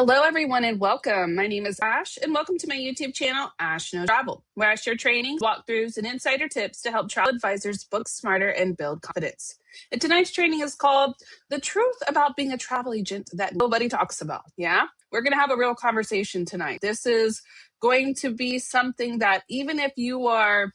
Hello, everyone, and welcome. My name is Ash, and welcome to my YouTube channel, Ash Knows Travel, where I share trainings, walkthroughs, and insider tips to help travel advisors book smarter and build confidence. And tonight's training is called The Truth About Being a Travel Agent That Nobody Talks About. Yeah, we're going to have a real conversation tonight. This is going to be something that even if you are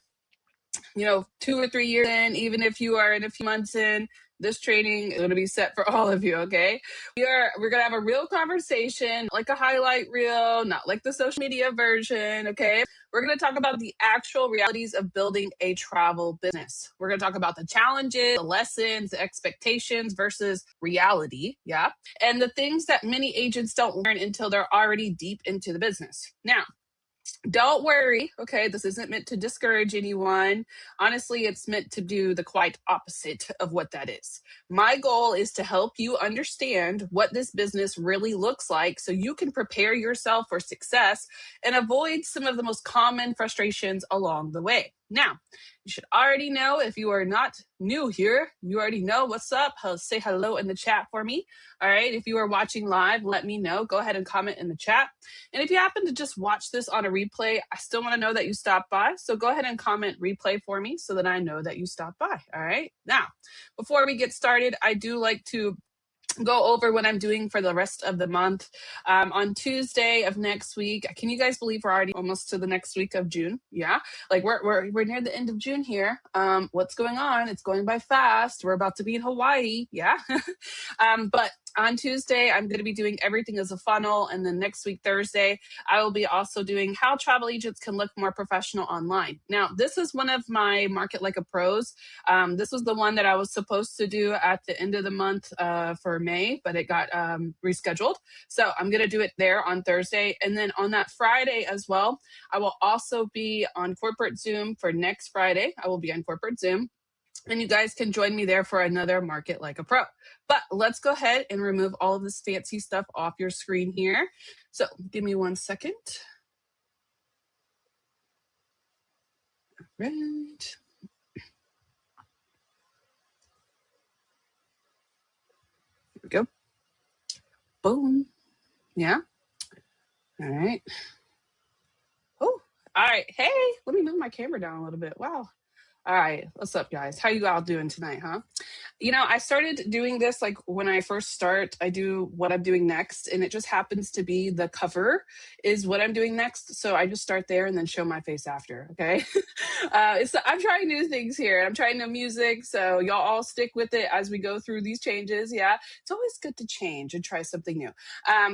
2 or 3 years in, even if you are in a few months in, this training is going to be set for all of you, okay? We're going to have a real conversation, like a highlight reel, not like the social media version, okay? We're going to talk about the actual realities of building a travel business. We're going to talk about the challenges, the lessons, the expectations versus reality, yeah? And the things that many agents don't learn until they're already deep into the business. Now, don't worry, okay? This isn't meant to discourage anyone. Honestly, it's meant to do the quite opposite of what that is. My goal is to help you understand what this business really looks like so you can prepare yourself for success and avoid some of the most common frustrations along the way. Now, you should already know, if you are not new here, you already know what's up. Say hello in the chat for me. All right. If you are watching live, let me know. Go ahead and comment in the chat. And if you happen to just watch this on a replay, I still want to know that you stopped by. So go ahead and comment replay for me so that I know that you stopped by. All right. Now, before we get started, I do like to go over what I'm doing for the rest of the month. On Tuesday of next week, can you guys believe we're already almost to the next week of June? Yeah, like we're near the end of June here. What's going on? It's going by fast. We're about to be in Hawaii. Yeah, but on Tuesday, I'm going to be doing everything as a funnel. And then next week, Thursday, I will be also doing how travel agents can look more professional online. Now, this is one of my Market Like a Pros. This was the one that I was supposed to do at the end of the month for May, but it got rescheduled. So I'm going to do it there on Thursday. And then on that Friday as well, I will also be on corporate Zoom for next Friday. I will be on corporate Zoom. And you guys can join me there for another Market Like a Pro. But let's go ahead and remove all of this fancy stuff off your screen here. So give me 1 second. All right. Here we go. Boom. Yeah. All right. Oh, all right. Hey, let me move my camera down a little bit. Wow. All right. What's up, guys? How you all doing tonight, huh? I started doing this like when I first start, I do what I'm doing next, and it just happens to be the cover is what I'm doing next. So I just start there and then show my face after. Okay. I'm trying new things here. I'm trying new music. So y'all all stick with it as we go through these changes. Yeah. It's always good to change and try something new.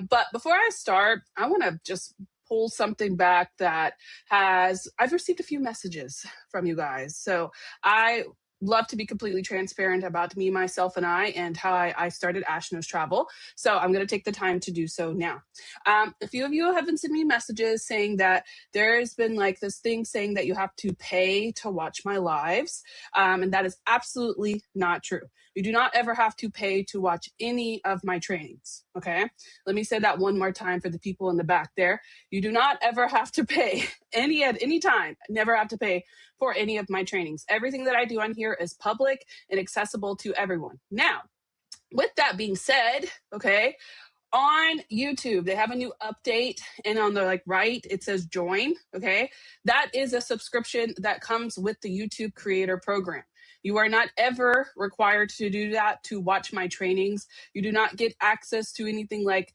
But before I start, I want to just pull something back that I've received a few messages from you guys. So I love to be completely transparent about me, myself, and and how I started Ash Knows Travel. So I'm going to take the time to do so now. A few of you have been sending me messages saying that there's been like this thing saying that you have to pay to watch my lives. And that is absolutely not true. You do not ever have to pay to watch any of my trainings. Okay. Let me say that one more time for the people in the back there. You do not ever have to pay at any time. Never have to pay for any of my trainings. Everything that I do on here is public and accessible to everyone. Now, with that being said, okay, on YouTube, they have a new update, and on the right, it says join. Okay, that is a subscription that comes with the YouTube Creator Program. You are not ever required to do that to watch my trainings. You do not get access to anything like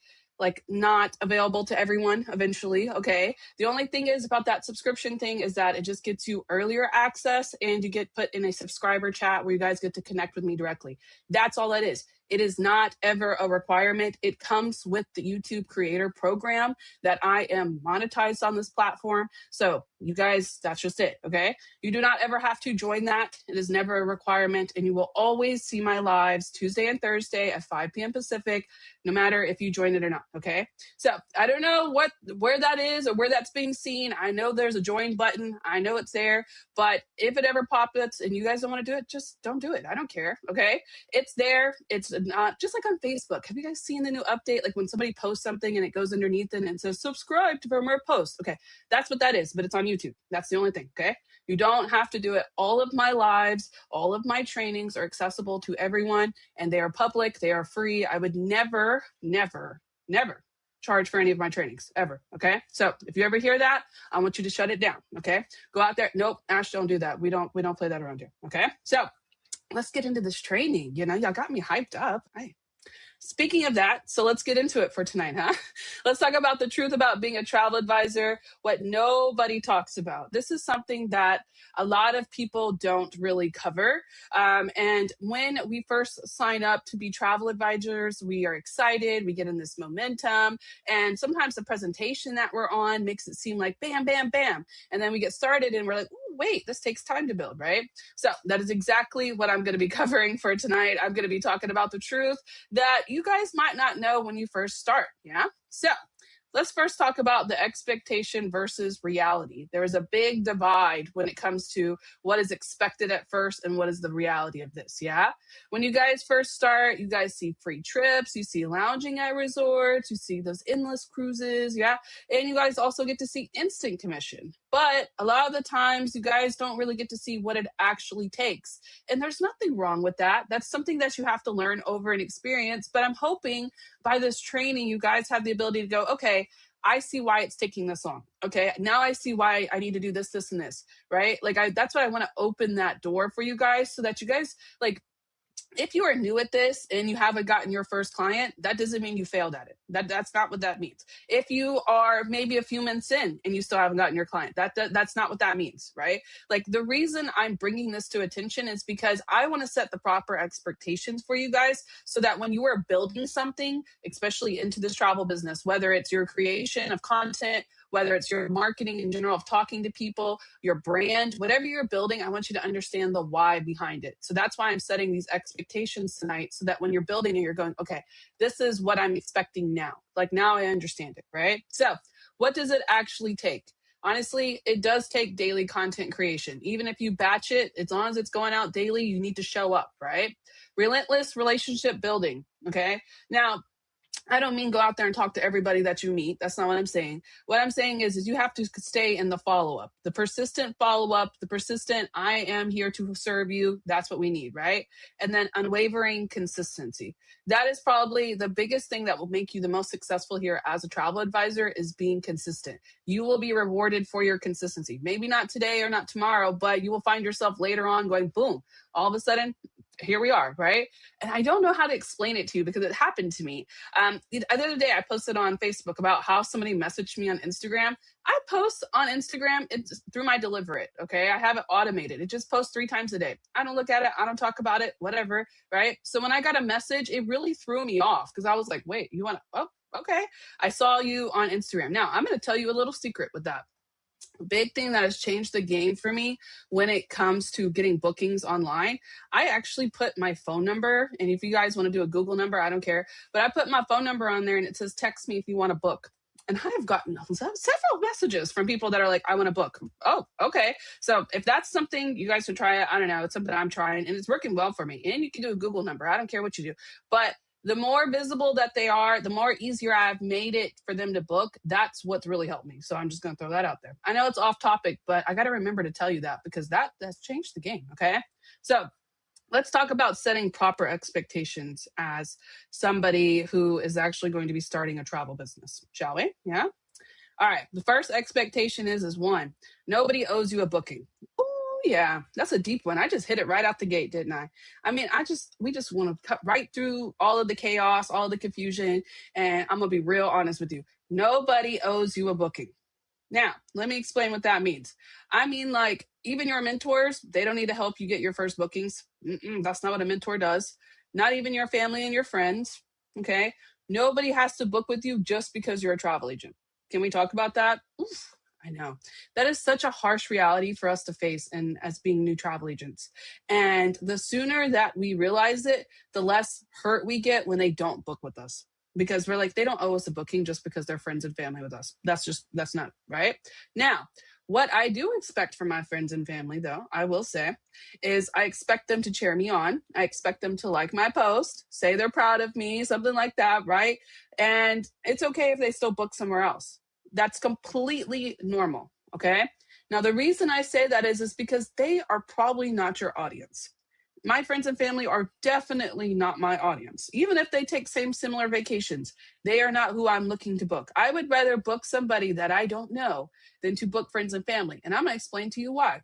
not available to everyone eventually. Okay. The only thing is about that subscription thing is that it just gets you earlier access and you get put in a subscriber chat where you guys get to connect with me directly. That's all that is. It is not ever a requirement. It comes with the YouTube Creator Program that I am monetized on this platform. So you guys, that's just it. Okay. You do not ever have to join that. It is never a requirement. And you will always see my lives Tuesday and Thursday at 5 p.m. Pacific, no matter if you join it or not. Okay. So I don't know where that is or where that's being seen. I know there's a join button. I know it's there, but if it ever pops up and you guys don't want to do it, just don't do it. I don't care. Okay. It's there. It's not just like on Facebook. Have you guys seen the new update? Like when somebody posts something and it goes underneath it and it says subscribe for more posts. Okay. That's what that is, but it's on YouTube. That's the only thing. Okay. You don't have to do it. All of my lives, all of my trainings are accessible to everyone and they are public. They are free. I would never, never, never charge for any of my trainings ever. Okay. So if you ever hear that, I want you to shut it down. Okay. Go out there. Nope. Ash, don't do that. We don't play that around here. Okay. So let's get into this training. Y'all got me hyped up. Speaking of that, so let's get into it for tonight, huh? Let's talk about the truth about being a travel advisor, what nobody talks about. This is something that a lot of people don't really cover. And when we first sign up to be travel advisors, we are excited, we get in this momentum, and sometimes the presentation that we're on makes it seem like bam, bam, bam. And then we get started and we're like, ooh, wait, this takes time to build, right? So that is exactly what I'm going to be covering for tonight. I'm going to be talking about the truth that you guys might not know when you first start. Yeah. So let's first talk about the expectation versus reality. There is a big divide when it comes to what is expected at first and what is the reality of this. Yeah. When you guys first start, you guys see free trips, you see lounging at resorts, you see those endless cruises. Yeah. And you guys also get to see instant commission. But a lot of the times, you guys don't really get to see what it actually takes. And there's nothing wrong with that. That's something that you have to learn over an experience. But I'm hoping by this training, you guys have the ability to go, okay, I see why it's taking this long. Okay, now I see why I need to do this, this, and this, right? Like that's what I want to open that door for you guys so that you guys like, if you are new at this and you haven't gotten your first client, that doesn't mean you failed at it. That's not what that means. If you are maybe a few months in and you still haven't gotten your client, that's not what that means, right? Like the reason I'm bringing this to attention is because I want to set the proper expectations for you guys so that when you are building something, especially into this travel business, whether it's your creation of content, whether it's your marketing in general of talking to people, your brand, whatever you're building, I want you to understand the why behind it. So that's why I'm setting these expectations tonight so that when you're building it, you're going, okay, this is what I'm expecting now. Like now I understand it, right? So what does it actually take? Honestly, it does take daily content creation. Even if you batch it, as long as it's going out daily, you need to show up, right? Relentless relationship building, okay? Now, I don't mean go out there and talk to everybody that you meet. That's not what I'm saying. What I'm saying is you have to stay in the follow-up, the persistent follow-up, the persistent, I am here to serve you. That's what we need, right? And then unwavering consistency. That is probably the biggest thing that will make you the most successful here as a travel advisor is being consistent. You will be rewarded for your consistency. Maybe not today or not tomorrow, but you will find yourself later on going, boom, all of a sudden, here we are, right? And I don't know how to explain it to you because it happened to me. The other day, I posted on Facebook about how somebody messaged me on Instagram. I post on Instagram it's through my Deliver It, okay? I have it automated. It just posts 3 times a day. I don't look at it. I don't talk about it, whatever, right? So when I got a message, it really threw me off because I was like, wait, you want to, oh, okay. I saw you on Instagram. Now, I'm going to tell you a little secret with that. Big thing that has changed the game for me when it comes to getting bookings online. I actually put my phone number, and if you guys want to do a Google number, I don't care, but I put my phone number on there and it says text me if you want to book. And I have gotten several messages from people that are like, I want to book. Oh, okay. So if that's something you guys should try it, I don't know. It's something I'm trying and it's working well for me. And you can do a Google number. I don't care what you do. But the more visible that they are, the more easier I've made it for them to book. That's what's really helped me. So I'm just going to throw that out there. I know it's off topic, but I got to remember to tell you that because that's changed the game. Okay. So let's talk about setting proper expectations as somebody who is actually going to be starting a travel business, shall we? Yeah. All right. The first expectation is one, nobody owes you a booking. Oh yeah, that's a deep one. I just hit it right out the gate, didn't I? I mean, we just want to cut right through all of the chaos, all of the confusion, and I'm gonna be real honest with you. Nobody owes you a booking. Now, let me explain what that means. I mean, like, even your mentors, they don't need to help you get your first bookings. That's not what a mentor does. Not even your family and your friends. Okay. Nobody has to book with you just because you're a travel agent. Can we talk about that? Oof, I know. That is such a harsh reality for us to face and as being new travel agents. And the sooner that we realize it, the less hurt we get when they don't book with us because we're like, they don't owe us a booking just because they're friends and family with us. That's not right. Now, what I do expect from my friends and family, though, I will say, is I expect them to cheer me on. I expect them to like my post, say they're proud of me, something like that, right? And it's okay if they still book somewhere else. That's completely normal, okay? Now, the reason I say that is because they are probably not your audience. My friends and family are definitely not my audience. Even if they take similar vacations, they are not who I'm looking to book. I would rather book somebody that I don't know than to book friends and family. And I'm going to explain to you why.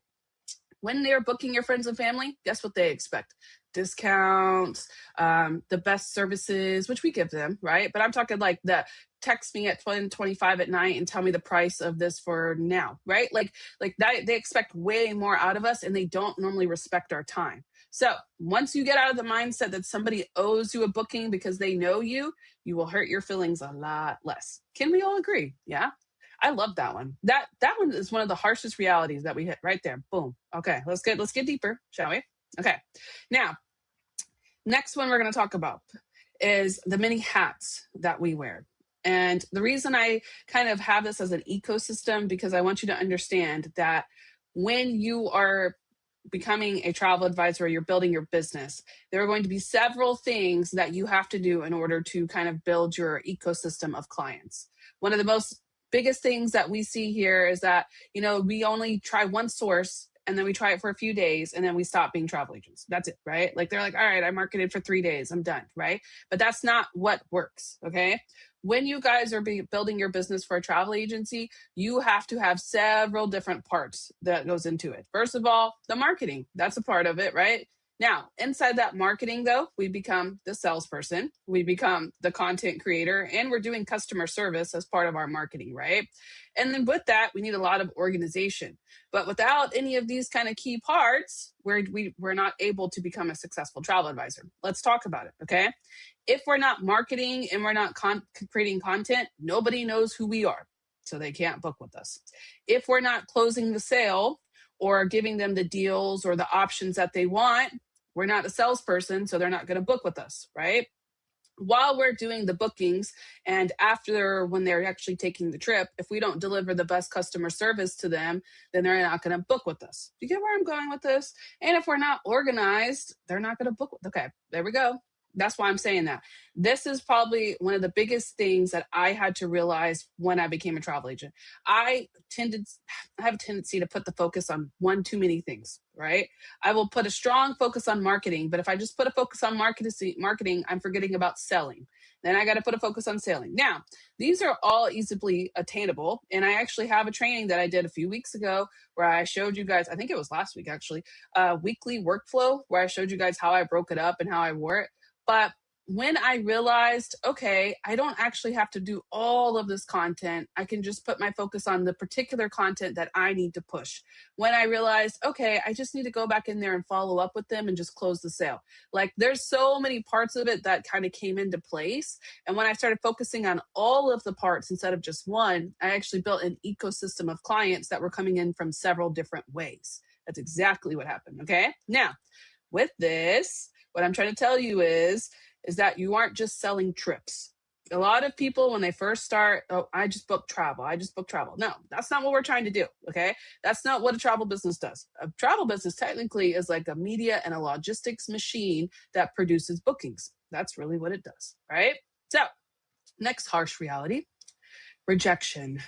When they're booking your friends and family, guess what they expect? Discounts, the best services, which we give them, right? But I'm talking like the text me at 25 at night and tell me the price of this for now, right? Like that, they expect way more out of us and they don't normally respect our time. So once you get out of the mindset that somebody owes you a booking because they know you will hurt your feelings a lot less. Can we all agree? Yeah. I love that one. That one is one of the harshest realities that we hit right there. Boom. Okay, let's get deeper, shall we? Okay. Now, next one we're going to talk about is the many hats that we wear. And the reason I kind of have this as an ecosystem because I want you to understand that when you are becoming a travel advisor or you're building your business, there are going to be several things that you have to do in order to kind of build your ecosystem of clients. One of the most biggest things that we see here is that, we only try one source and then we try it for a few days and then we stop being travel agents. That's it, right? Like they're like, all right, I marketed for 3 days, I'm done, right? But that's not what works, okay? When you guys are building your business for a travel agency, you have to have several different parts that goes into it. First of all, the marketing, that's a part of it, right? Now, inside that marketing, though, we become the salesperson, we become the content creator, and we're doing customer service as part of our marketing, right? And then with that, we need a lot of organization. But without any of these kind of key parts, we're not able to become a successful travel advisor. Let's talk about it, okay? If we're not marketing and we're not creating content, nobody knows who we are, so they can't book with us. If we're not closing the sale or giving them the deals or the options that they want, we're not a salesperson, so they're not going to book with us, right? While we're doing the bookings and after when they're actually taking the trip, if we don't deliver the best customer service to them, then they're not going to book with us. Do you get where I'm going with this? And if we're not organized, they're not going to book. Okay, there we go. That's why I'm saying that. This is probably one of the biggest things that I had to realize when I became a travel agent. I have a tendency to put the focus on one too many things, right? I will put a strong focus on marketing, but if I just put a focus on marketing, I'm forgetting about selling. Then I got to put a focus on selling. Now, these are all easily attainable. And I actually have a training that I did a few weeks ago where I showed you guys, I think it was last week actually, a weekly workflow where I showed you guys how I broke it up and how I wore it. But when I realized, okay, I don't actually have to do all of this content. I can just put my focus on the particular content that I need to push. When I realized, okay, I just need to go back in there and follow up with them and just close the sale. Like there's so many parts of it that kind of came into place. And when I started focusing on all of the parts instead of just one, I actually built an ecosystem of clients that were coming in from several different ways. That's exactly what happened. Okay. Now, with this, what I'm trying to tell you is that you aren't just selling trips. A lot of people, when they first start, oh, I just book travel. I just book travel. No, that's not what we're trying to do. Okay. That's not what a travel business does. A travel business technically is like a media and a logistics machine that produces bookings. That's really what it does. Right. So, next harsh reality, rejection.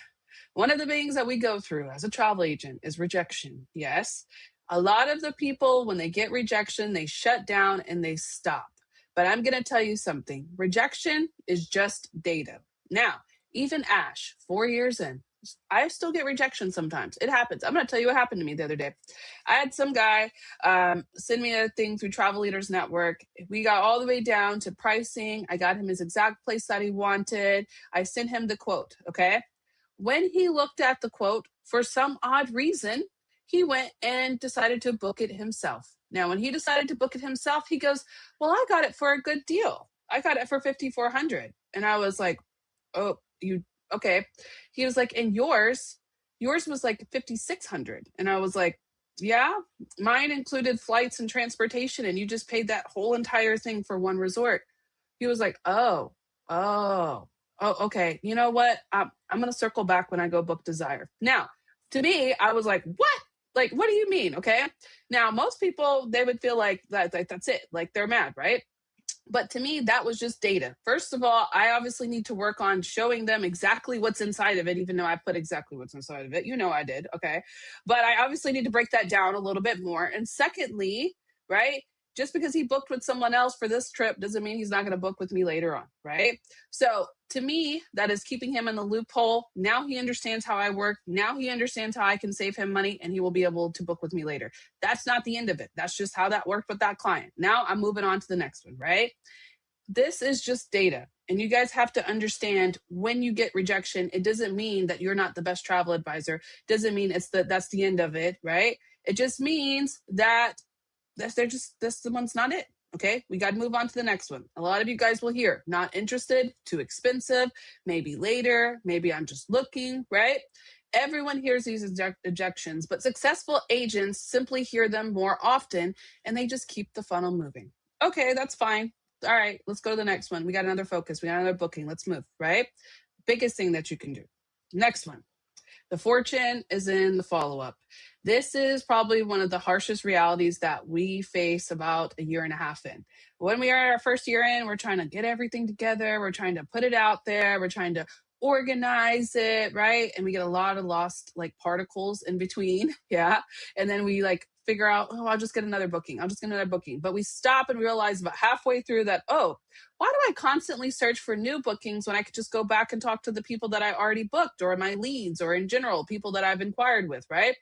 One of the things that we go through as a travel agent is rejection. Yes. A lot of the people, when they get rejection, they shut down and they stop. But I'm going to tell you something. Rejection is just data. Now, even Ash, 4 years in, I still get rejection sometimes. It happens. I'm going to tell you what happened to me the other day. I had some guy send me a thing through Travel Leaders Network. We got all the way down to pricing. I got him his exact place that he wanted. I sent him the quote, okay? When he looked at the quote, for some odd reason, he went and decided to book it himself. Now, when he decided to book it himself, he goes, well, I got it for a good deal. I got it for $5,400. And I was like, oh, you, okay. He was like, and yours was like $5,600. And I was like, yeah, mine included flights and transportation. And you just paid that whole entire thing for one resort. He was like, oh, okay. You know what? I'm going to circle back when I go book Desire. Now, to me, I was like, what? Like, what do you mean? Okay. Now, most people, they would feel like that's it. Like they're mad, right? But to me, that was just data. First of all, I obviously need to work on showing them exactly what's inside of it, even though I put exactly what's inside of it. You know I did. Okay. But I obviously need to break that down a little bit more. And secondly, right, Just because he booked with someone else for this trip doesn't mean he's not going to book with me later on, right? So to me, that is keeping him in the loophole. Now he understands how I work. Now he understands how I can save him money, and he will be able to book with me later. That's not the end of it. That's just how that worked with that client. Now I'm moving on to the next one, right? This is just data. And you guys have to understand, when you get rejection, it doesn't mean that you're not the best travel advisor. It doesn't mean that's the end of it, right? It just means that this one's not it. Okay, we got to move on to the next one. A lot of you guys will hear, not interested, too expensive, maybe later, maybe I'm just looking, right? Everyone hears these objections, but successful agents simply hear them more often, and they just keep the funnel moving. Okay, that's fine. All right, let's go to the next one. We got another focus. We got another booking. Let's move, right? Biggest thing that you can do. Next one. The fortune is in the follow-up. This is probably one of the harshest realities that we face about a year and a half in. When we are our first year in, we're trying to get everything together. We're trying to put it out there. We're trying to organize it, right? And we get a lot of lost particles in between. Yeah. And then we figure out, oh, I'll just get another booking. I'll just get another booking. But we stop and realize about halfway through that, oh, why do I constantly search for new bookings when I could just go back and talk to the people that I already booked, or my leads, or in general, people that I've inquired with, right?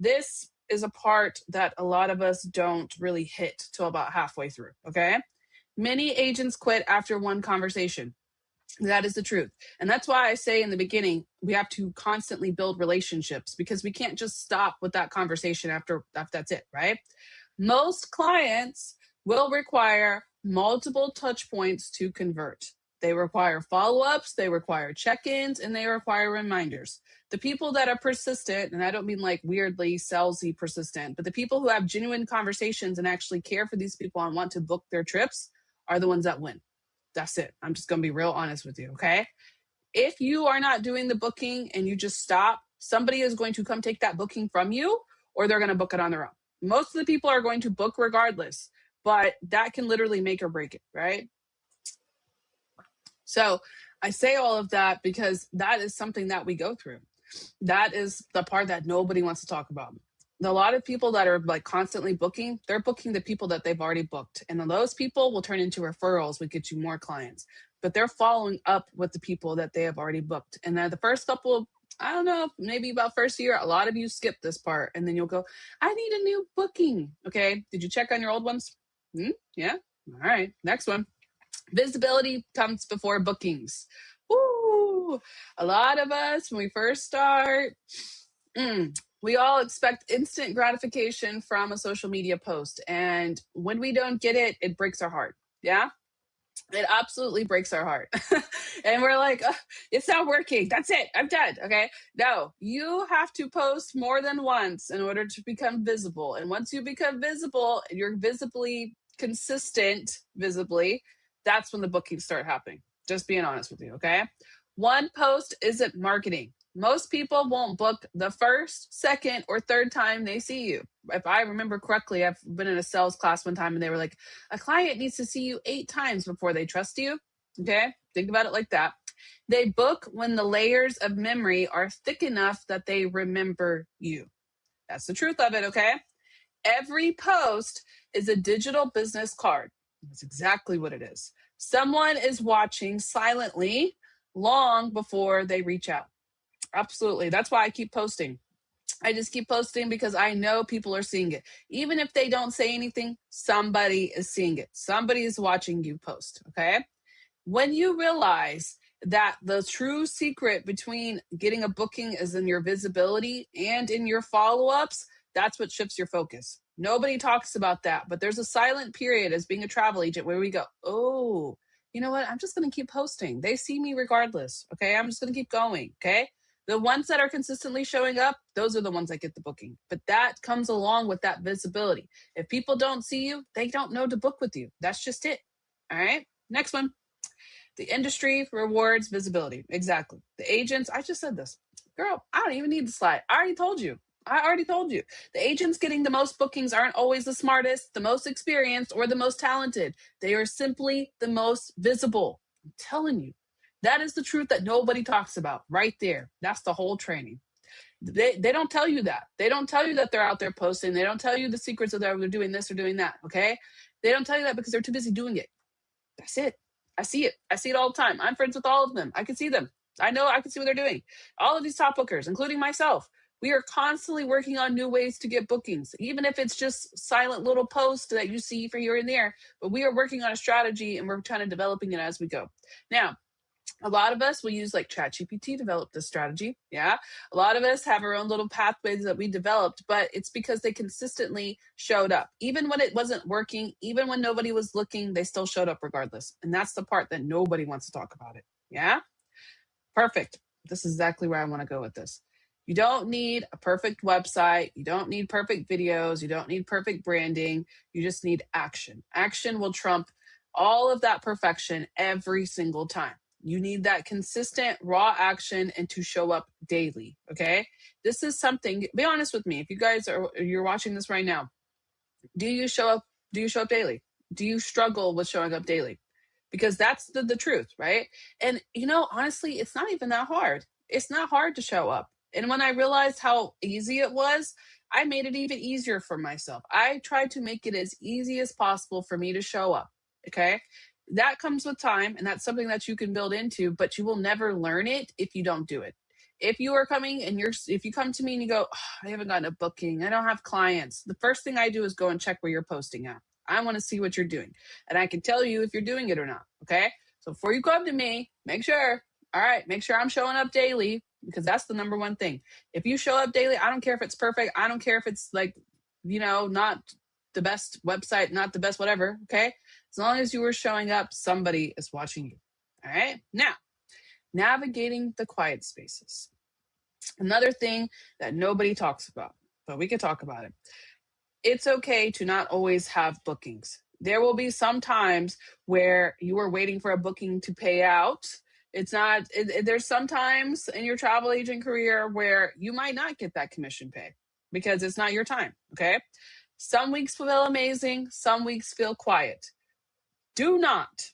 This is a part that a lot of us don't really hit till about halfway through, okay? Many agents quit after one conversation. That is the truth. And that's why I say in the beginning, we have to constantly build relationships, because we can't just stop with that conversation after that's it, right? Most clients will require multiple touch points to convert. They require follow-ups, they require check-ins, and they require reminders. The people that are persistent, and I don't mean weirdly salesy persistent, but the people who have genuine conversations and actually care for these people and want to book their trips are the ones that win. That's it. I'm just going to be real honest with you, okay? If you are not doing the booking and you just stop, somebody is going to come take that booking from you, or they're going to book it on their own. Most of the people are going to book regardless, but that can literally make or break it, right? So I say all of that because that is something that we go through. That is the part that nobody wants to talk about. A lot of people that are constantly booking, they're booking the people that they've already booked. And then those people will turn into referrals, which get you more clients. But they're following up with the people that they have already booked. And then the first couple, I don't know, maybe about first year, a lot of you skip this part. And then you'll go, I need a new booking. Okay, did you check on your old ones? Yeah, all right, next one. Visibility comes before bookings. Woo! A lot of us, when we first start, we all expect instant gratification from a social media post. And when we don't get it, it breaks our heart. Yeah? It absolutely breaks our heart. And we're like, it's not working. That's it. I'm done. Okay. No, you have to post more than once in order to become visible. And once you become visible, you're visibly consistent, that's when the bookings start happening. Just being honest with you. Okay. One post isn't marketing. Most people won't book the first, second, or third time they see you. If I remember correctly, I've been in a sales class one time and they were like, a client needs to see you 8 times before they trust you. Okay, think about it like that. They book when the layers of memory are thick enough that they remember you. That's the truth of it, okay? Every post is a digital business card. That's exactly what it is. Someone is watching silently long before they reach out. Absolutely. That's why I keep posting. I just keep posting because I know people are seeing it. Even if they don't say anything, somebody is seeing it. Somebody is watching you post, okay? When you realize that the true secret between getting a booking is in your visibility and in your follow-ups, that's what shifts your focus. Nobody talks about that, but there's a silent period as being a travel agent where we go, oh, you know what? I'm just going to keep posting. They see me regardless, okay? I'm just going to keep going, okay? The ones that are consistently showing up, those are the ones that get the booking. But that comes along with that visibility. If people don't see you, they don't know to book with you. That's just it. All right. Next one. The industry rewards visibility. Exactly. The agents, I just said this. Girl, I don't even need the slide. I already told you. The agents getting the most bookings aren't always the smartest, the most experienced, or the most talented. They are simply the most visible. I'm telling you. That is the truth that nobody talks about right there. That's the whole training. They don't tell you that. They don't tell you that they're out there posting. They don't tell you the secrets of they're doing this or doing that, okay? They don't tell you that because they're too busy doing it. That's it. I see it. I see it all the time. I'm friends with all of them. I can see them. I know I can see what they're doing. All of these top bookers, including myself, we are constantly working on new ways to get bookings, even if it's just silent little posts that you see for here and there. But we are working on a strategy and we're kind of developing it as we go. Now, a lot of us will use like ChatGPT to develop this strategy. Yeah. A lot of us have our own little pathways that we developed, but it's because they consistently showed up. Even when it wasn't working, even when nobody was looking, they still showed up regardless. And that's the part that nobody wants to talk about it. Yeah. Perfect. This is exactly where I want to go with this. You don't need a perfect website. You don't need perfect videos. You don't need perfect branding. You just need action. Action will trump all of that perfection every single time. You need that consistent raw action and to show up daily. Okay. This is something, be honest with me. If you guys you're watching this right now, do you show up? Do you show up daily? Do you struggle with showing up daily? Because that's the truth, right? And honestly, it's not even that hard. It's not hard to show up. And when I realized how easy it was, I made it even easier for myself. I tried to make it as easy as possible for me to show up. Okay. That comes with time, and that's something that you can build into, but you will never learn it if you don't do it. If you are coming and if you come to me and you go, oh, I haven't gotten a booking, I don't have clients, the first thing I do is go and check where you're posting at. I want to see what you're doing. And I can tell you if you're doing it or not. Okay. So before you come to me, make sure I'm showing up daily, because that's the number one thing. If you show up daily, I don't care if it's perfect. I don't care if it's like, not the best website, not the best whatever. Okay. As long as you are showing up, somebody is watching you. All right. Now, navigating the quiet spaces. Another thing that nobody talks about, but we could talk about it. It's okay to not always have bookings. There will be some times where you are waiting for a booking to pay out. There's sometimes in your travel agent career where you might not get that commission pay because it's not your time. Okay. Some weeks feel amazing. Some weeks feel quiet. Do not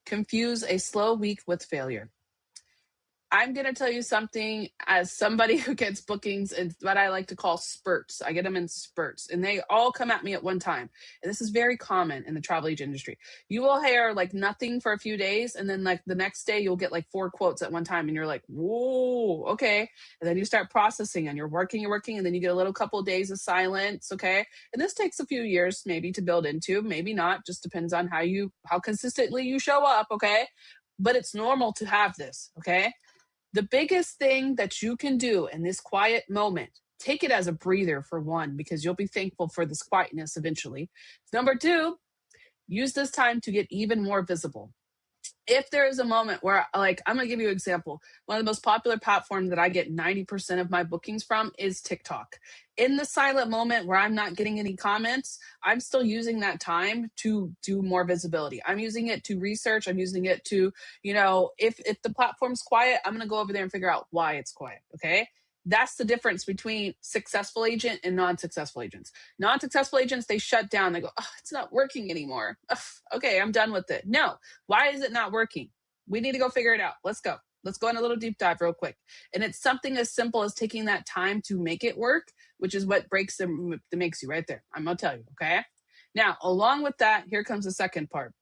confuse a slow week with failure. I'm going to tell you something as somebody who gets bookings in what I like to call spurts. I get them in spurts, and they all come at me at one time. And this is very common in the travel agent industry. You will hear like nothing for a few days, and then like the next day you'll get like 4 quotes at one time, and you're like, whoa, okay. And then you start processing, and you're working, and then you get a little couple of days of silence, okay. And this takes a few years maybe to build into, maybe not. Just depends on how consistently you show up, okay. But it's normal to have this, okay. The biggest thing that you can do in this quiet moment, take it as a breather for one, because you'll be thankful for this quietness eventually. Number 2, use this time to get even more visible. If there is a moment where, like, I'm going to give you an example. One of the most popular platforms that I get 90% of my bookings from is TikTok. In the silent moment where I'm not getting any comments, I'm still using that time to do more visibility. I'm using it to research. I'm using it to, if the platform's quiet, I'm going to go over there and figure out why it's quiet. Okay. That's the difference between successful agent and non-successful agents. Non-successful agents, they shut down. They go, oh, it's not working anymore. Ugh, okay, I'm done with it. No, why is it not working? We need to go figure it out. Let's go. Let's go on a little deep dive real quick. And it's something as simple as taking that time to make it work, which is what that makes you right there. I'm going to tell you, okay? Now, along with that, here comes the second part.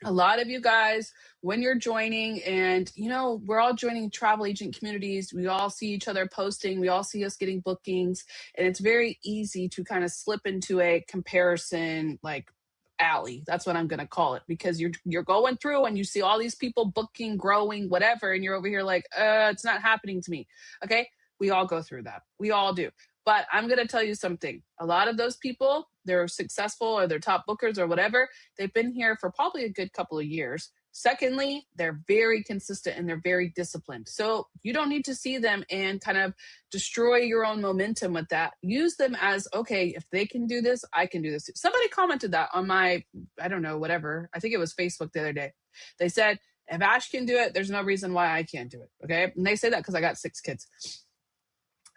A lot of you guys, when you're joining, and we're all joining travel agent communities, we all see each other posting, we all see us getting bookings, and it's very easy to kind of slip into a comparison like alley. That's what I'm going to call it, because you're going through and you see all these people booking, growing, whatever, and you're over here like, it's not happening to me. Okay, we all go through that. We all do. But I'm going to tell you something. A lot of those people, they're successful or they're top bookers or whatever. They've been here for probably a good couple of years. Secondly, they're very consistent and they're very disciplined. So you don't need to see them and kind of destroy your own momentum with that. Use them as, okay, if they can do this, I can do this. Somebody commented that on my, I don't know, whatever. I think it was Facebook the other day. They said, if Ash can do it, there's no reason why I can't do it. Okay. And they say that because I got 6 kids.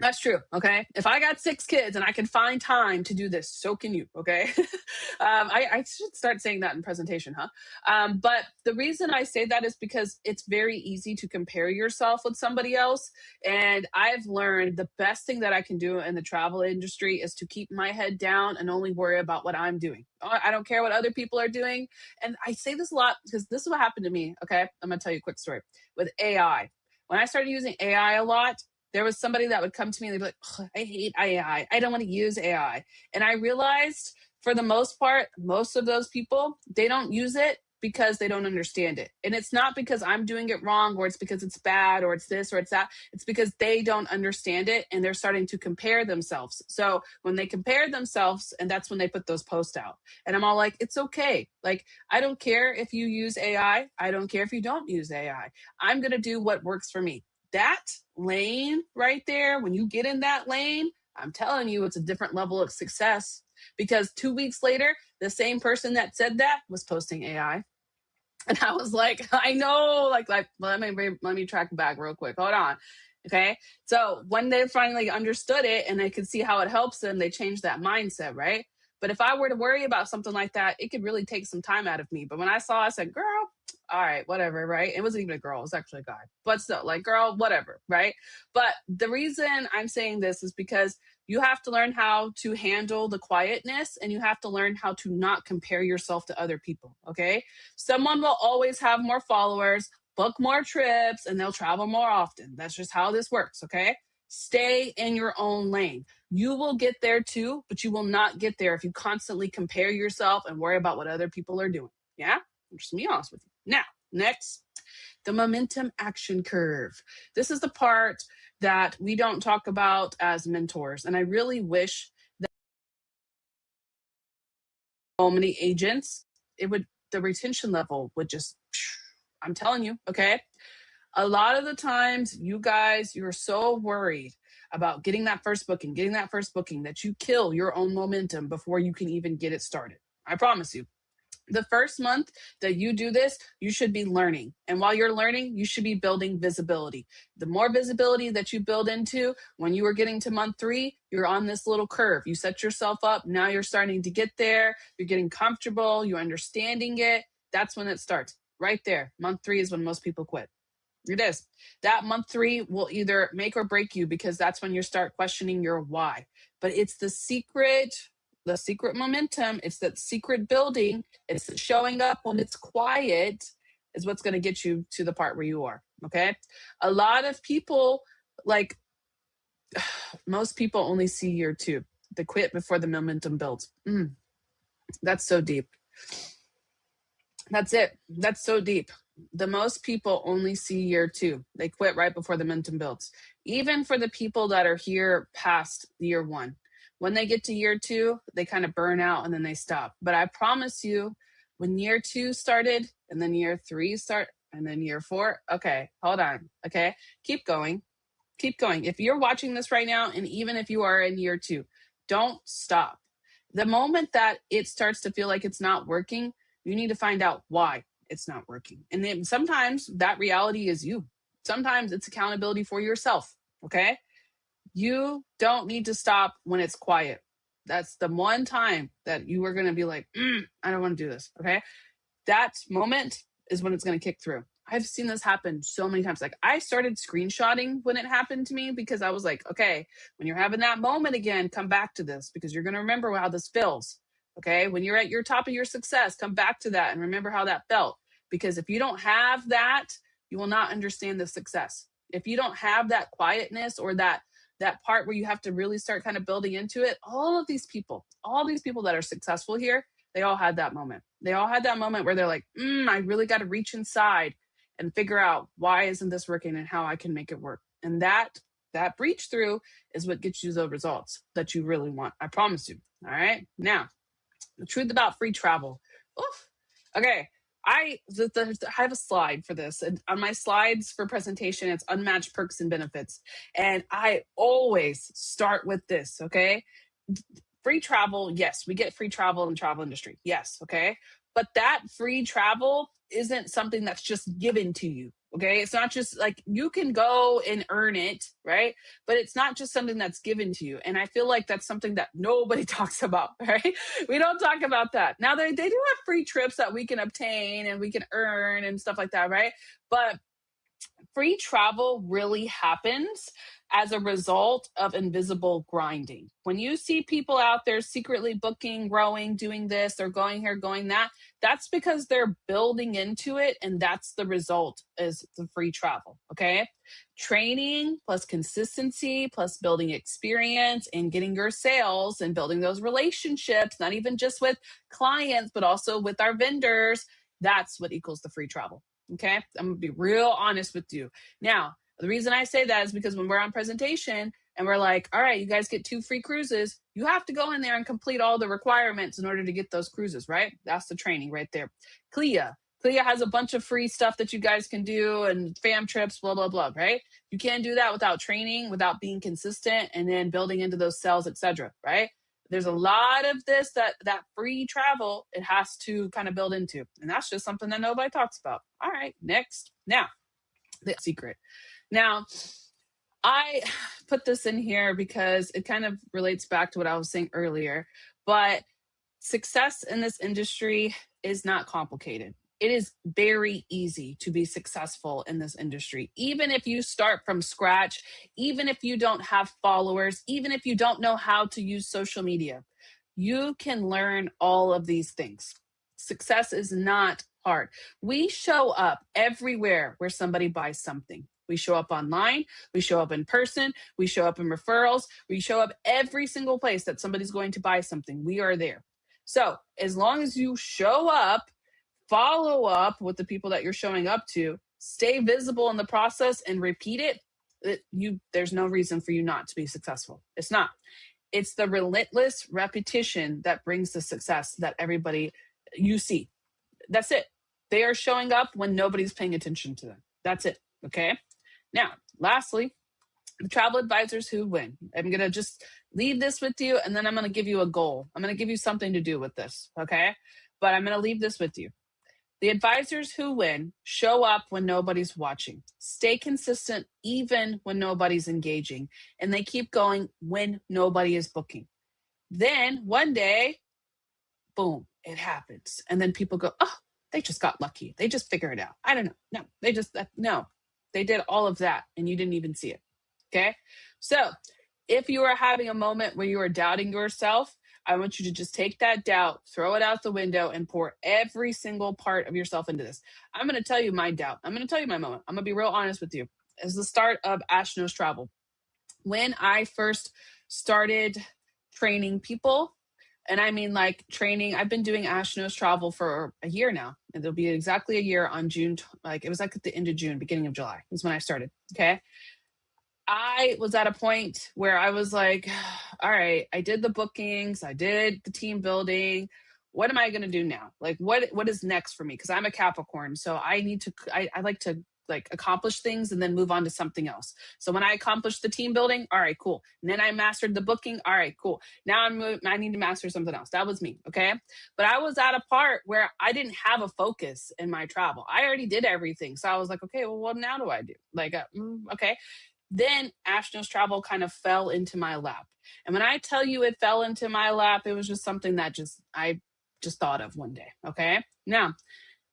That's true. Okay. If I got 6 kids and I can find time to do this, so can you. Okay. I should start saying that in presentation, huh? But the reason I say that is because it's very easy to compare yourself with somebody else. And I've learned the best thing that I can do in the travel industry is to keep my head down and only worry about what I'm doing. I don't care what other people are doing. And I say this a lot because this is what happened to me. Okay. I'm going to tell you a quick story with AI. When I started using AI a lot, there was somebody that would come to me and they'd be like, I hate AI. I don't want to use AI. And I realized for the most part, most of those people, they don't use it because they don't understand it. And it's not because I'm doing it wrong or it's because it's bad or it's this or it's that. It's because they don't understand it and they're starting to compare themselves. So when they compare themselves, and that's when they put those posts out. And I'm all like, it's okay. Like, I don't care if you use AI. I don't care if you don't use AI. I'm going to do what works for me. That lane right there, when you get in that lane, I'm telling you, it's a different level of success because 2 weeks later, the same person that said that was posting AI. And I was like, I know, like let me track back real quick. Hold on. Okay. So when they finally understood it and they could see how it helps them, they changed that mindset, right? But if I were to worry about something like that, it could really take some time out of me. But when I saw, I said, girl, all right, whatever, right? It wasn't even a girl, it was actually a guy. But still, like, girl, whatever, right? But the reason I'm saying this is because you have to learn how to handle the quietness and you have to learn how to not compare yourself to other people. Okay. Someone will always have more followers, book more trips, and they'll travel more often. That's just how this works. Okay. Stay in your own lane. You will get there too, but you will not get there if you constantly compare yourself and worry about what other people are doing. Yeah. I'm just gonna be honest with you. Now, next, the momentum action curve. This is the part that we don't talk about as mentors. And I really wish that so many agents, it would, the retention level would just, I'm telling you, okay? A lot of the times, you guys, you're so worried about getting that first booking that you kill your own momentum before you can even get it started. I promise you. The first month that you do this, you should be learning. And while you're learning, you should be building visibility. The more visibility that you build into, when you are getting to month 3, you're on this little curve. You set yourself up. Now you're starting to get there. You're getting comfortable. You're understanding it. That's when it starts. Right there. Month 3 is when most people quit. It is. That month 3 will either make or break you because that's when you start questioning your why. But it's the secret momentum. It's that secret building. It's the showing up when it's quiet is what's going to get you to the part where you are. Okay. A lot of people, like most people, only see year 2. They quit before the momentum builds. That's so deep. That's it. That's so deep. The most people only see year 2. They quit right before the momentum builds. Even for the people that are here past year 1, when they get to year 2, they kind of burn out and then they stop. But I promise you, when year 2 started and then year 3 start and then year 4, okay, hold on. Okay, keep going. Keep going. If you're watching this right now, and even if you are in year 2, don't stop. The moment that it starts to feel like it's not working, you need to find out why it's not working. And then sometimes that reality is you. Sometimes it's accountability for yourself. Okay. You don't need to stop when it's quiet. That's the one time that you are going to be like, I don't want to do this. Okay. That moment is when it's going to kick through. I've seen this happen so many times. Like, I started screenshotting when it happened to me because I was like, okay, when you're having that moment again, come back to this because you're going to remember how this feels. Okay. When you're at your top of your success, come back to that and remember how that felt. Because if you don't have that, you will not understand the success. If you don't have that quietness or that part where you have to really start kind of building into it, all these people that are successful here, they all had that moment. They all had that moment where they're like, I really got to reach inside and figure out why isn't this working and how I can make it work. And that breach through is what gets you the results that you really want. I promise you. All right. Now, the truth about free travel. Oof. Okay. I have a slide for this. And on my slides for presentation, it's unmatched perks and benefits. And I always start with this. Okay. Free travel, yes, we get free travel in the travel industry. Yes, okay. But that free travel isn't something that's just given to you. Okay. It's not just like you can go and earn it, right? But it's not just something that's given to you. And I feel like that's something that nobody talks about, right? We don't talk about that. Now they do have free trips that we can obtain and we can earn and stuff like that, right? But free travel really happens as a result of invisible grinding. When you see people out there secretly booking, growing, doing this, they're going here, going that, that's because they're building into it. And that's the result is the free travel. Okay. Training plus consistency plus building experience and getting your sales and building those relationships, not even just with clients, but also with our vendors. That's what equals the free travel. Okay. I'm going to be real honest with you. Now, the reason I say that is because when we're on presentation and we're like, all right, you guys get 2 free cruises, you have to go in there and complete all the requirements in order to get those cruises, right? That's the training right there. CLIA. CLIA has a bunch of free stuff that you guys can do and fam trips, blah, blah, blah, right? You can't do that without training, without being consistent and then building into those sales, etc. Right? There's a lot of this that free travel it has to kind of build into, and that's just something that nobody talks about. All right, next. Now the secret. Now I put this in here because it kind of relates back to what I was saying earlier, but success in this industry is not complicated. It is very easy to be successful in this industry. Even if you start from scratch, even if you don't have followers, even if you don't know how to use social media, you can learn all of these things. Success is not hard. We show up everywhere where somebody buys something. We show up online, we show up in person, we show up in referrals, we show up every single place that somebody's going to buy something. We are there. So as long as you show up, follow up with the people that you're showing up to, stay visible in the process and repeat it, there's no reason for you not to be successful. It's not. It's the relentless repetition that brings the success that everybody you see. That's it. They are showing up when nobody's paying attention to them. That's it. Okay. Now, lastly, the travel advisors who win. I'm going to just leave this with you and then I'm going to give you a goal. I'm going to give you something to do with this. Okay. But I'm going to leave this with you. The advisors who win show up when nobody's watching, stay consistent even when nobody's engaging, and they keep going when nobody is booking. Then one day, boom, it happens. And then people go, oh, they just got lucky. They just figure it out. I don't know. No, they did all of that and you didn't even see it. Okay. So if you are having a moment where you are doubting yourself, I want you to just take that doubt, throw it out the window, and pour every single part of yourself into this. I'm going to tell you my doubt. I'm going to tell you my moment. I'm going to be real honest with you. It's the start of Ash Knows Travel. When I first started training people, and I mean like training, I've been doing Ash Knows Travel for a year now. And it'll be exactly a year on June. Like it was like at the end of June, beginning of July is when I started. Okay. I was at a point where I was like, all right, I did the bookings, I did the team building. What am I going to do now? Like, what is next for me? Because I'm a Capricorn. So I like to like accomplish things and then move on to something else. So when I accomplished the team building, all right, cool. And then I mastered the booking. All right, cool. Now I need to master something else. That was me. Okay. But I was at a part where I didn't have a focus in my travel. I already did everything. So I was like, okay, well, what now do I do? Like, okay. Then Ash Knows Travel kind of fell into my lap. And when I tell you it fell into my lap, it was just something that I just thought of one day. Okay. Now,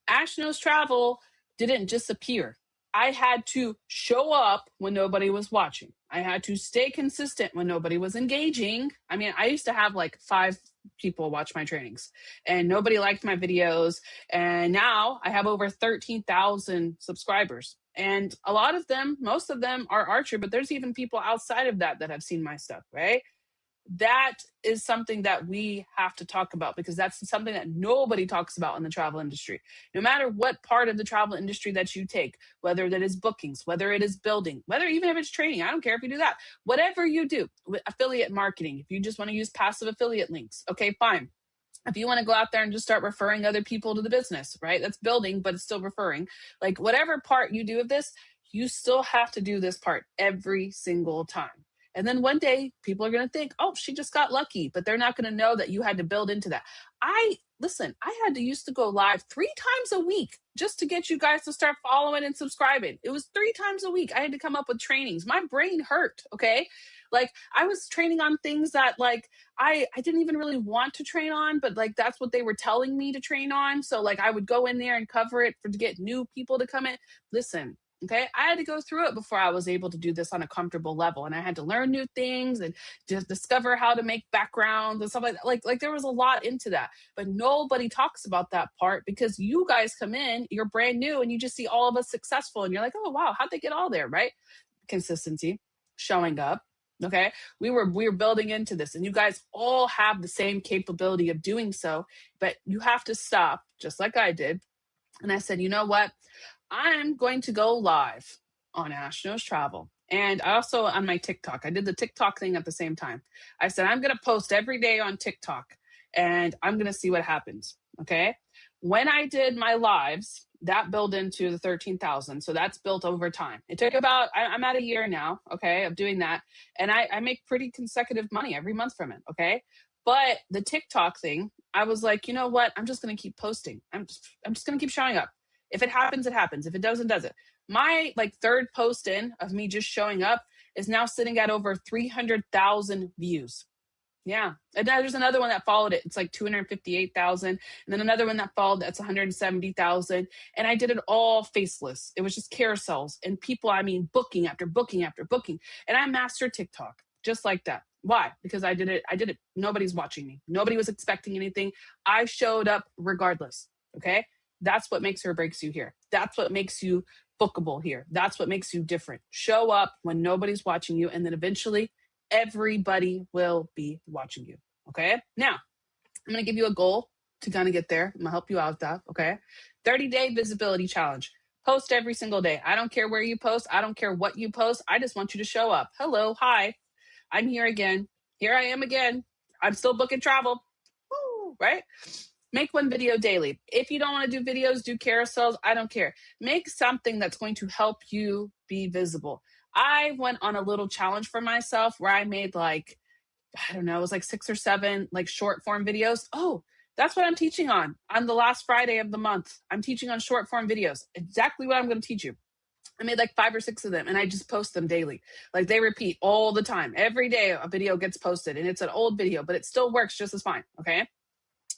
Ash Knows Travel didn't just appear. I had to show up when nobody was watching. I had to stay consistent when nobody was engaging. I mean, I used to have like 5 people watch my trainings and nobody liked my videos. And now I have over 13,000 subscribers. And a lot of them, most of them are Archer, but there's even people outside of that have seen my stuff, right? That is something that we have to talk about because that's something that nobody talks about in the travel industry. No matter what part of the travel industry that you take, whether that is bookings, whether it is building, whether even if it's training, I don't care if you do that. Whatever you do, affiliate marketing, if you just want to use passive affiliate links, okay, fine. If you want to go out there and just start referring other people to the business, right? That's building, but it's still referring. Like whatever part you do of this, you still have to do this part every single time. And then one day people are going to think, oh, she just got lucky, but they're not going to know that you had to build into that. Listen, I had to used to go live 3 times a week just to get you guys to start following and subscribing. It was 3 times a week. I had to come up with trainings. My brain hurt. Okay. Like I was training on things that like I didn't even really want to train on, but like that's what they were telling me to train on. So like I would go in there and cover it to get new people to come in. Listen, okay, I had to go through it before I was able to do this on a comfortable level, and I had to learn new things and just discover how to make backgrounds and stuff like that. Like there was a lot into that, but nobody talks about that part because you guys come in, you're brand new, and you just see all of us successful, and you're like, oh wow, how'd they get all there, right? Consistency, showing up. Okay, we were building into this, and you guys all have the same capability of doing so, but you have to stop, just like I did. And I said, you know what? I'm going to go live on Ash Knows Travel. And I also on my TikTok, I did the TikTok thing at the same time. I said, I'm going to post every day on TikTok and I'm going to see what happens. Okay. When I did my lives, that built into the 13,000. So that's built over time. It took about, I'm at a year now, okay, of doing that. And I make pretty consecutive money every month from it. Okay. But the TikTok thing, I was like, you know what? I'm just going to keep posting. I'm just going to keep showing up. If it happens, it happens. If it doesn't, does it. My like third post in of me just showing up is now sitting at over 300,000 views. Yeah. And now there's another one that followed it. It's like 258,000. And then another one that followed that's 170,000. And I did it all faceless. It was just carousels and people, I mean, booking after booking after booking. And I mastered TikTok just like that. Why? Because I did it. Nobody's watching me. Nobody was expecting anything. I showed up regardless. Okay. That's what makes or breaks you here. That's what makes you bookable here. That's what makes you different. Show up when nobody's watching you. And then eventually everybody will be watching you. Okay. Now, I'm going to give you a goal to kind of get there. I'm going to help you out with that. Okay. 30-day visibility challenge. Post every single day. I don't care where you post. I don't care what you post. I just want you to show up. Hello. Hi. I'm here again. Here I am again. I'm still booking travel. Woo, right? Make one video daily. If you don't want to do videos, do carousels. I don't care. Make something that's going to help you be visible. I went on a little challenge for myself where I made like, I don't know, it was like 6 or 7 like short form videos. Oh, that's what I'm teaching on the last Friday of the month. I'm teaching on short form videos. Exactly what I'm going to teach you. I made like 5 or 6 of them and I just post them daily. Like they repeat all the time. Every day a video gets posted and it's an old video, but it still works just as fine. Okay.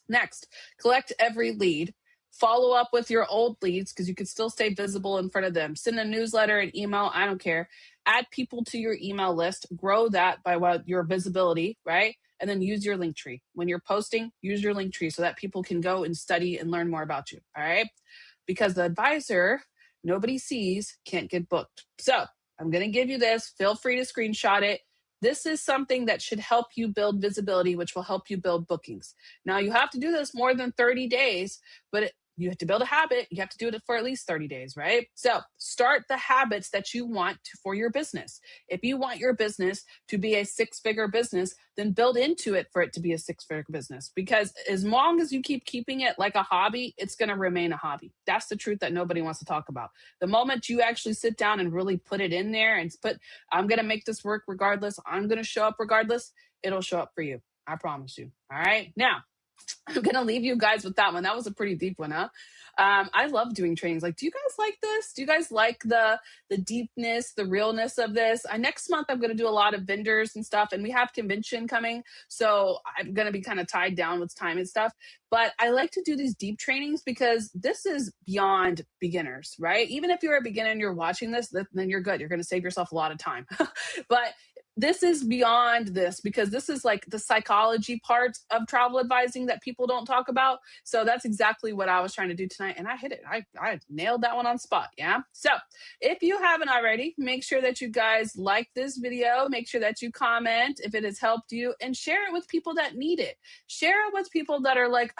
Next, collect every lead. Follow up with your old leads because you can still stay visible in front of them. Send a newsletter, an email, I don't care. Add people to your email list. Grow that by your visibility, right? And then use your link tree. When you're posting, use your link tree so that people can go and study and learn more about you, all right? Because the advisor nobody sees can't get booked. So I'm going to give you this. Feel free to screenshot it. This is something that should help you build visibility, which will help you build bookings. Now, you have to do this more than 30 days, but you have to build a habit. You have to do it for at least 30 days, right? So start the habits that you want for your business. If you want your business to be a 6-figure business, then build into it for it to be a 6-figure business. Because as long as you keep keeping it like a hobby, it's going to remain a hobby. That's the truth that nobody wants to talk about. The moment you actually sit down and really put it in there and I'm going to make this work regardless, I'm going to show up regardless, it'll show up for you. I promise you. All right. Now, I'm going to leave you guys with that one. That was a pretty deep one, huh? I love doing trainings. Like, do you guys like this? Do you guys like the deepness, the realness of this? Next month, I'm going to do a lot of vendors and stuff, and we have convention coming. So I'm going to be kind of tied down with time and stuff. But I like to do these deep trainings because this is beyond beginners, right? Even if you're a beginner and you're watching this, then you're good. You're going to save yourself a lot of time. But this is beyond this because this is like the psychology part of travel advising that people don't talk about. So that's exactly what I was trying to do tonight. And I hit it. I nailed that one on spot. Yeah. So if you haven't already, make sure that you guys like this video. Make sure that you comment if it has helped you and share it with people that need it. Share it with people that are like,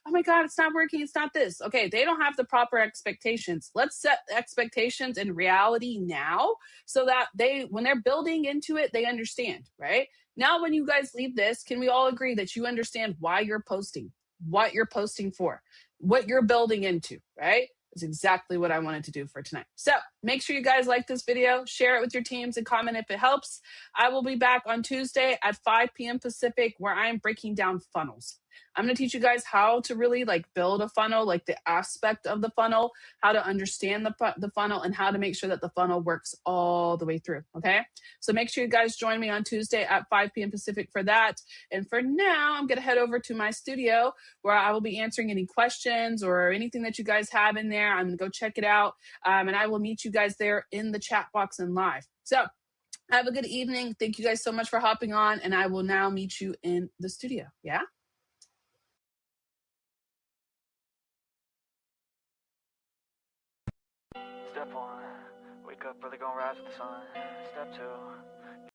oh my God, it's not working. It's not this. Okay, they don't have the proper expectations. Let's set expectations in reality now so that when they're building into it, they understand, right? Now, when you guys leave this, can we all agree that you understand why you're posting, what you're posting for, what you're building into, right? Is exactly what I wanted to do for tonight. So make sure you guys like this video, share it with your teams, and comment if it helps. I will be back on Tuesday at 5 p.m. Pacific, where I'm breaking down funnels. I'm going to teach you guys how to really build a funnel, the aspect of the funnel, how to understand the funnel, and how to make sure that the funnel works all the way through. Okay. So make sure you guys join me on Tuesday at 5 p.m. Pacific for that. And for now, I'm going to head over to my studio where I will be answering any questions or anything that you guys have in there. I'm going to go check it out. And I will meet you guys there in the chat box and live. So have a good evening. Thank you guys so much for hopping on. And I will now meet you in the studio. Yeah. Step 1, wake up early, gonna rise with the sun. Step 2,